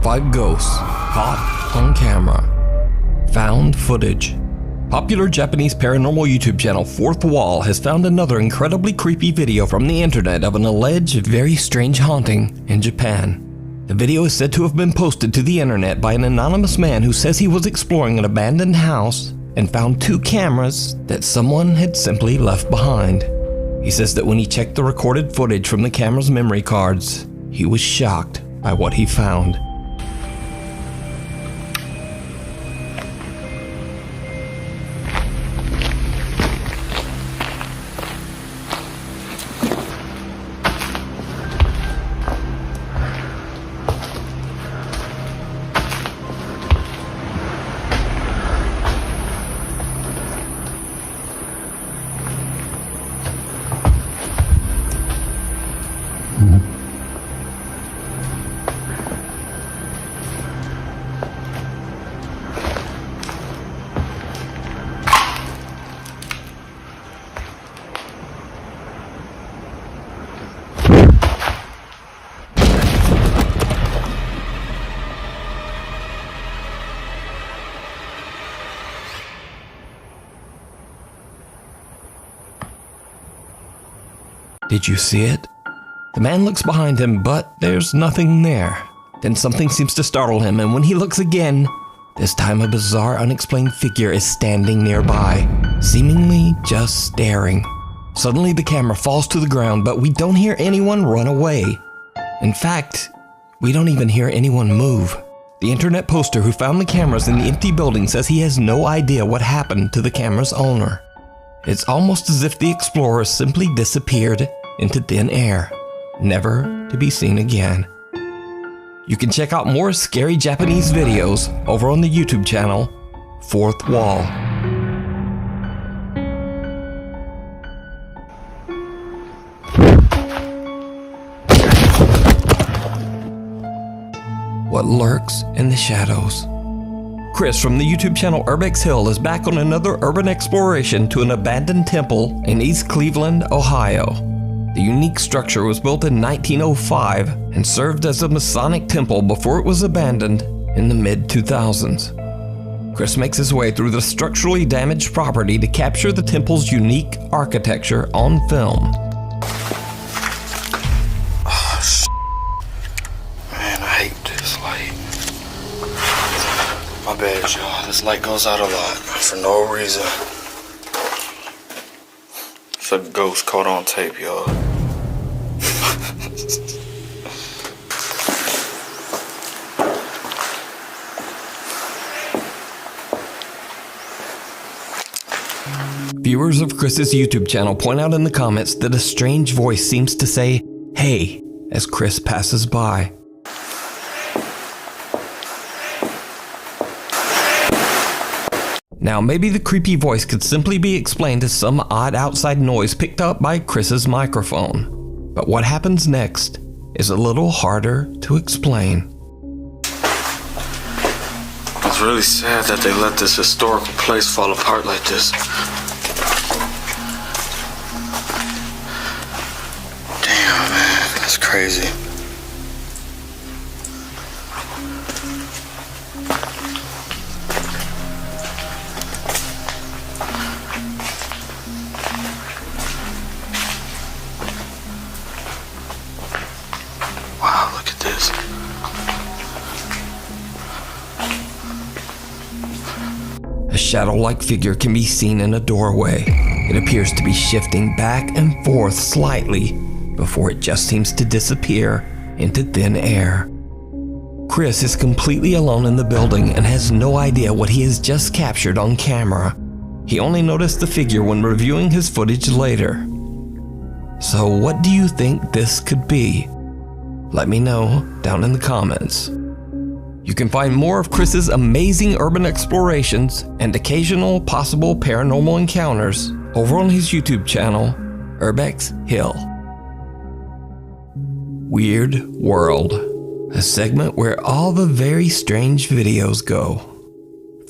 5 ghosts caught on camera. Found footage. Popular Japanese paranormal YouTube channel Fourth Wall has found another incredibly creepy video from the internet of an alleged very strange haunting in Japan. The video is said to have been posted to the internet by an anonymous man who says he was exploring an abandoned house and found 2 cameras that someone had simply left behind. He says that when he checked the recorded footage from the camera's memory cards, he was shocked by what he found. Did you see it? The man looks behind him, but there's nothing there. Then something seems to startle him, and when he looks again, this time a bizarre, unexplained figure is standing nearby, seemingly just staring. Suddenly the camera falls to the ground, but we don't hear anyone run away. In fact, we don't even hear anyone move. The internet poster who found the cameras in the empty building says he has no idea what happened to the camera's owner. It's almost as if the explorer simply disappeared into thin air, never to be seen again. You can check out more scary Japanese videos over on the YouTube channel, Fourth Wall. What lurks in the shadows? Chris from the YouTube channel Urbex Hill is back on another urban exploration to an abandoned temple in East Cleveland, Ohio. The unique structure was built in 1905 and served as a Masonic temple before it was abandoned in the mid-2000s. Chris makes his way through the structurally damaged property to capture the temple's unique architecture on film. Man, I hate this light. My bad, y'all. This light goes out a lot for no reason. It's a ghost caught on tape, y'all. Viewers of Chris's YouTube channel point out in the comments that a strange voice seems to say, "Hey," as Chris passes by. Now, maybe the creepy voice could simply be explained as some odd outside noise picked up by Chris's microphone. But what happens next is a little harder to explain. It's really sad that they let this historical place fall apart like this. Damn, man, that's crazy. Wow, look at this. A shadow-like figure can be seen in a doorway. It appears to be shifting back and forth slightly before it just seems to disappear into thin air. Chris is completely alone in the building and has no idea what he has just captured on camera. He only noticed the figure when reviewing his footage later. So what do you think this could be? Let me know down in the comments. You can find more of Chris's amazing urban explorations and occasional possible paranormal encounters over on his YouTube channel, Urbex Hill. Weird World, a segment where all the very strange videos go.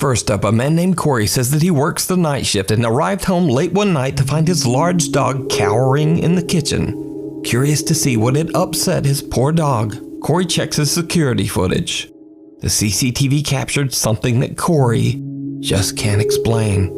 First up, a man named Corey says that he works the night shift and arrived home late one night to find his large dog cowering in the kitchen. Curious to see what had upset his poor dog, Corey checks his security footage. The CCTV captured something that Corey just can't explain.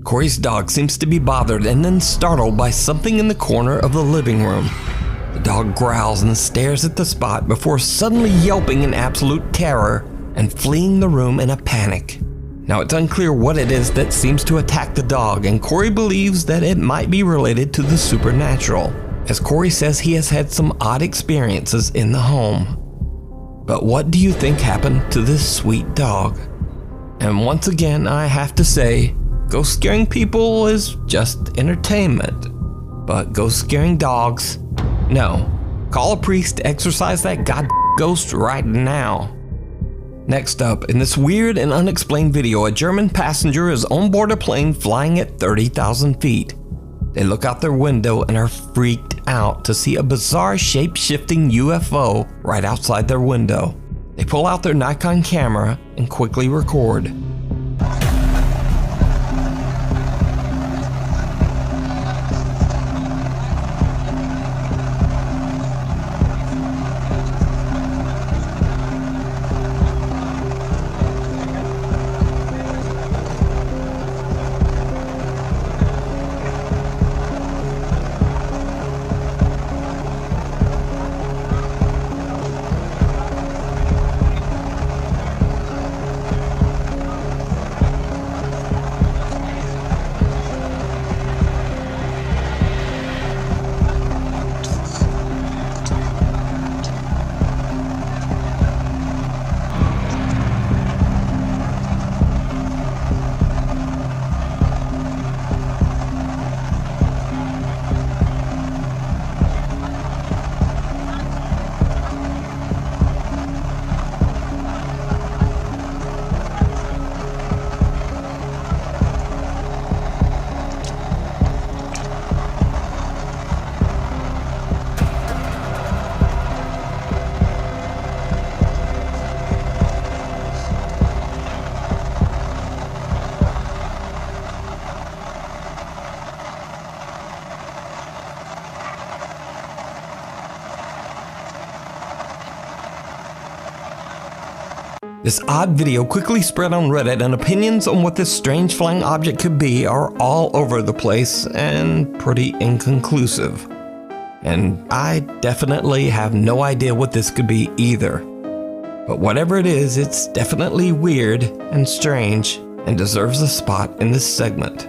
Corey's dog seems to be bothered and then startled by something in the corner of the living room. The dog growls and stares at the spot before suddenly yelping in absolute terror and fleeing the room in a panic. Now it's unclear what it is that seems to attack the dog, and Corey believes that it might be related to the supernatural, as Corey says he has had some odd experiences in the home. But what do you think happened to this sweet dog? And once again, I have to say, ghost scaring people is just entertainment. But ghost scaring dogs, no. Call a priest to exorcise that ghost right now. Next up, in this weird and unexplained video, a German passenger is on board a plane flying at 30,000 feet. They look out their window and are freaked out to see a bizarre shape-shifting UFO right outside their window. They pull out their Nikon camera and quickly record. This odd video quickly spread on Reddit, and opinions on what this strange flying object could be are all over the place and pretty inconclusive. And I definitely have no idea what this could be either. But whatever it is, it's definitely weird and strange and deserves a spot in this segment.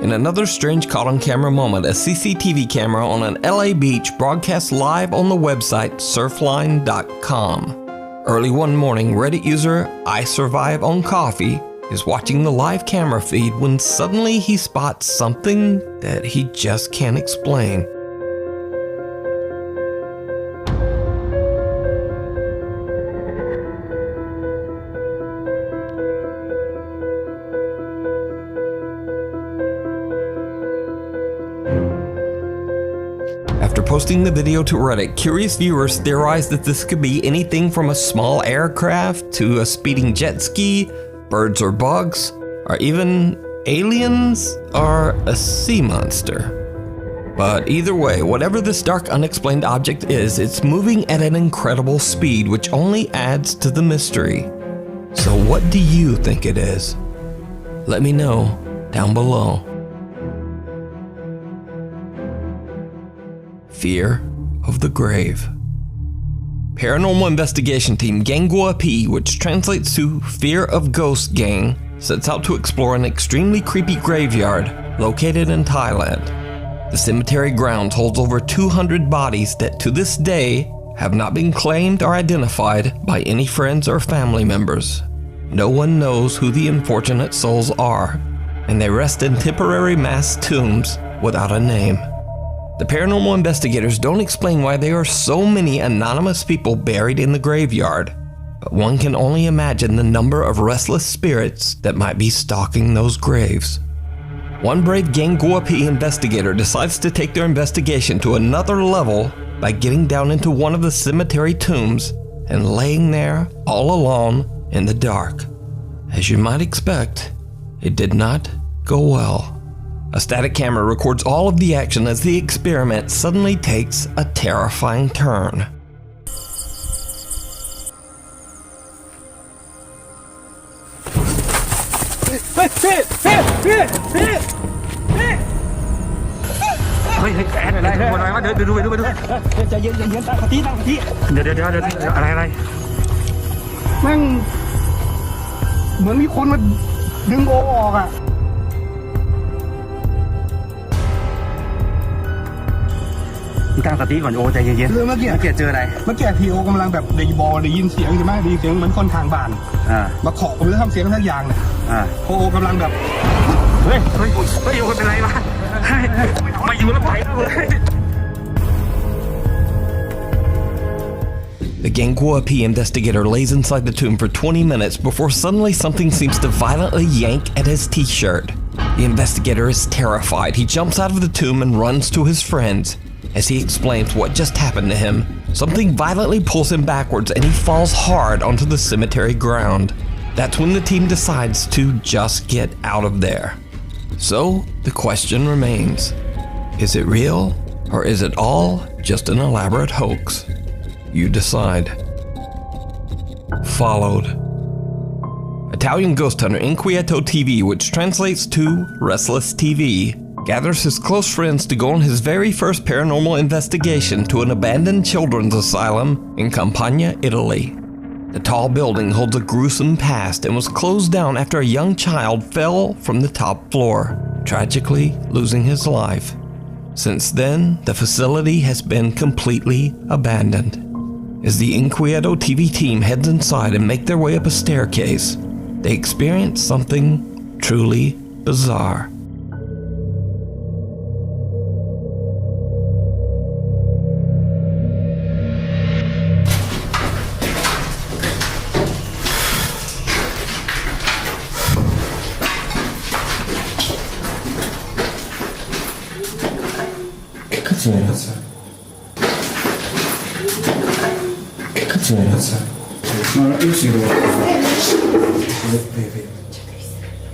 In another strange caught on camera moment, a CCTV camera on an LA beach broadcast live on the website surfline.com. Early one morning, Reddit user iSurviveOnCoffee is watching the live camera feed when suddenly he spots something that he just can't explain. After posting the video to Reddit, curious viewers theorized that this could be anything from a small aircraft to a speeding jet ski, birds or bugs, or even aliens or a sea monster. But either way, whatever this dark unexplained object is, it's moving at an incredible speed, which only adds to the mystery. So what do you think it is? Let me know down below. Fear of the grave. Paranormal investigation team Gang P, which translates to Fear of Ghost Gang, sets out to explore an extremely creepy graveyard located in Thailand. The cemetery grounds holds over 200 bodies that to this day have not been claimed or identified by any friends or family members. No one knows who the unfortunate souls are, and they rest in temporary mass tombs without a name. The paranormal investigators don't explain why there are so many anonymous people buried in the graveyard, but one can only imagine the number of restless spirits that might be stalking those graves. One brave Ganguapi investigator decides to take their investigation to another level by getting down into one of the cemetery tombs and laying there all alone in the dark. As you might expect, it did not go well. A static camera records all of the action as the experiment suddenly takes a terrifying turn.ตั้งสติก่อนโอใจเย็นๆเมื่อกี้เจออะไรเมื่อกี้ทีโอกำลังแบบได้ยินเสียงใช่ไหมได้ยินเสียงเหมือนคนทางบ้านมาเคาะผมเลยทำเสียงทั้งอย่างเลยโอกำลังแบบเฮ้ยโอเป็นไรวะมาอยู่แล้วไปเลย The Ganguapi investigator lays inside the tomb for 20 minutes before suddenly something seems to violently yank at his t-shirt. The investigator is terrified. He jumps out of the tomb and runs to his friends. As he explains what just happened to him, something violently pulls him backwards and he falls hard onto the cemetery ground. That's when the team decides to just get out of there. So, the question remains, is it real or is it all just an elaborate hoax? You decide. Followed. Italian ghost hunter Inquieto TV, which translates to Restless TV, gathers his close friends to go on his very first paranormal investigation to an abandoned children's asylum in Campania, Italy. The tall building holds a gruesome past and was closed down after a young child fell from the top floor, tragically losing his life. Since then, the facility has been completely abandoned. As the Inquieto TV team heads inside and make their way up a staircase, they experience something truly bizarre. No, io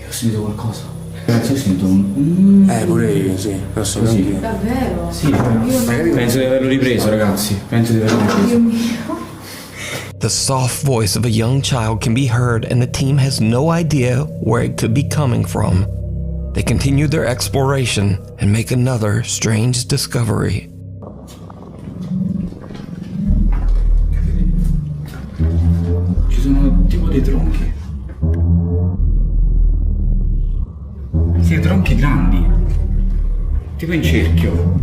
sento qualcosa. Io sento un... pure io, sì. Posso così. Davvero? Sì, penso di averlo ripreso, ragazzi. Penso di averlo ripreso. The soft voice of a young child can be heard and the team has no idea where it could be coming from. They continue their exploration and make another strange discovery. Ci sono tipo dei tronchi. Sì, tronchi grandi. Tipo in cerchio.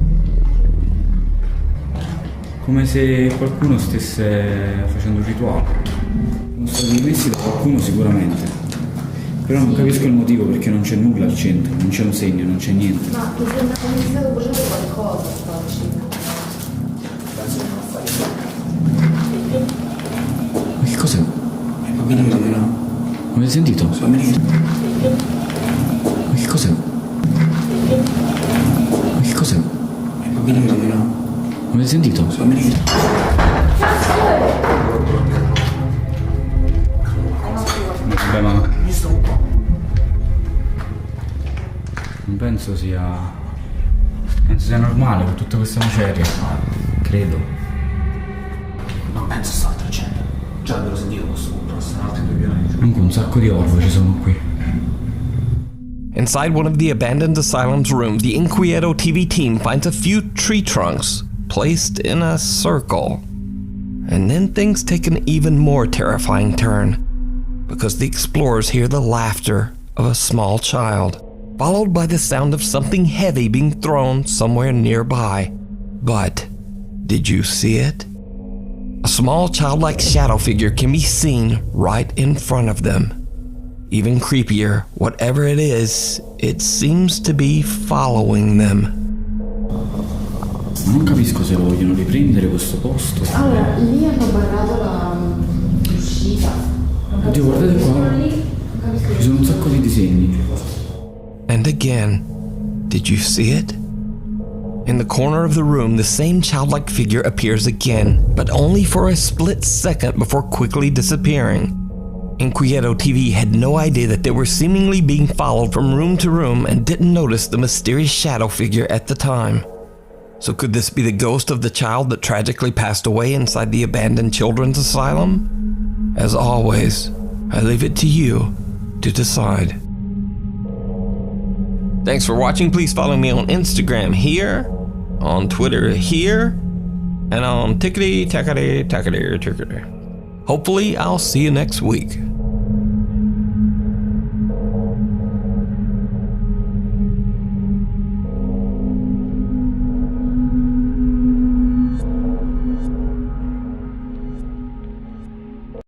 Come se qualcuno stesse facendo un rituale. Sono stati messi da qualcuno sicuramente. Però non capisco il motivo perché non c'è nulla al centro, non c'è un segno, non c'è niente. Ma mi sembra come se stavo facendo qualcosa sta vicino. Ma che cos'è? È venito, no? Avete sentito? Sono venito. Ma che cos'è? Ma che cos'è? È venito, no? Avete sentito? Sono venito. Vabbè, ma non penso sia normale con tutta questa maceria. Credo. Non penso sia altro cielo. Già ve l'ho sentito questo punto, sono altri due piani. Comunque un sacco di orvo ci sono qui. Inside one of the abandoned asylum's rooms, the Inquieto TV team finds a few tree trunks placed in a circle. And then things take an even more terrifying turn. because the explorers hear the laughter of a small child, followed by the sound of something heavy being thrown somewhere nearby. But did you see it? A small childlike shadow figure can be seen right in front of them. Even creepier, whatever it is, it seems to be following them. Non capisco se lo vogliono riprendere questo posto. Allora, lì hanno barrato l'uscita. Oddio, guardate qua. Ci sono un sacco di disegni. And again, did you see it? In the corner of the room, the same childlike figure appears again, but only for a split second before quickly disappearing. Inquieto TV had no idea that they were seemingly being followed from room to room and didn't notice the mysterious shadow figure at the time. So could this be the ghost of the child that tragically passed away inside the abandoned children's asylum? As always, I leave it to you to decide. Thanks for watching. Please follow me on Instagram here, on Twitter here, and on tickety. Hopefully I'll see you next week.